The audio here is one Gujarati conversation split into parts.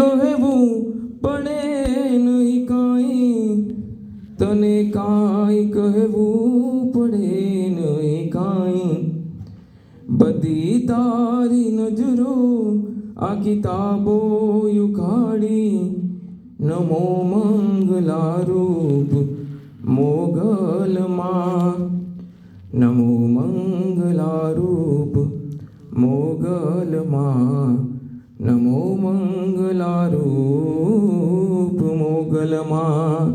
કહેવું પડે નહીં કાંઈ, તને કાંઈ કહેવું પડે નહીં કાંઈ. બધી તારી નજરો આ કિતાબો ઉઘાડી, નમો મંગલારૂપ મોગલમાં, નમો મંગલારૂપ મોગલમાં, નમો મંગલારૂપ મોગલમાં.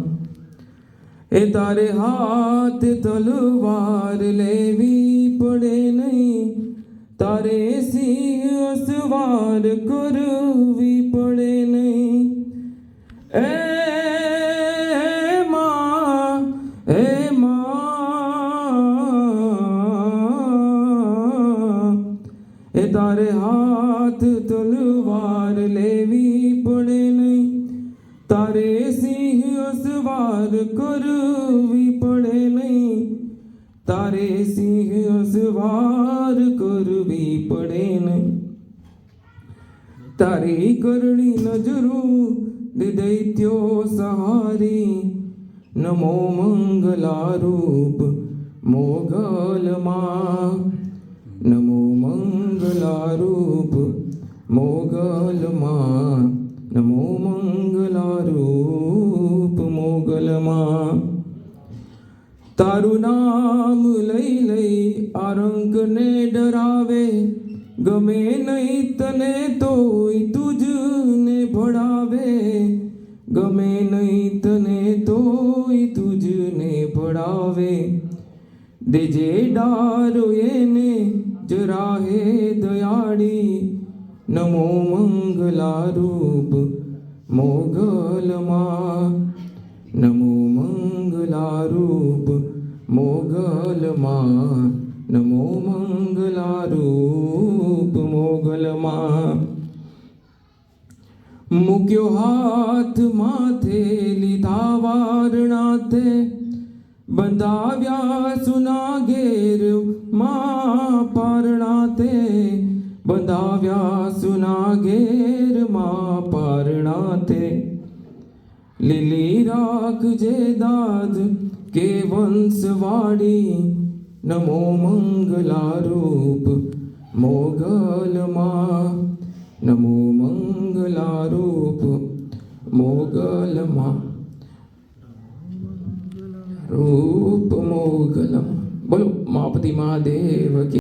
એ તારે હાથ તલવાર લેવી પડે નહીં, તારે સિંહ અસવાર કરવી પડે નહીં. એ માં, એ માં, એ તારે હાથ તલવાર લેવી પડે નહીં, તારે સિંહ અસવાર કરવી પડે નહીં, તારે સિંહ અસવાર કરવી પડે નહીં. તારી કરણી નજરો દૈત્યો સહારી, નમો મંગલારૂપ મોગલમાં, નમો મંગલારૂપ મોગલમાં, નમો મંગલારૂપ મોગલમાં. તારું નામ લઈ લઈ આ રંકને ડરાવે, ગમે નહીં તને તોય તુજને ભળાવે, ગમે નહીં તને તોય તુજને ભળાવે. દેજે ડારો એને જરાહે દયાળી, નમો મંગલારૂપ મોગલમાં, નમો મંગલારૂપ મોગલમાં, નમો મંગલારૂપ મોગલમાં. મૂક્યો હાથ માથે લીધા વારણાથે, બંધાવ્યા સુના ઘેર માં પારણાથે, બંધાવ્યા સુના ઘેર માં પારણાથે. લીલી રાખજે દાદ કે વંશવાળી, નમો મંગલારૂપ મોગલમાં, નમો મંગલારૂપ મોગલમાં, રૂપ મોગલમ. બોલો માપતિ મહાદેવ કી.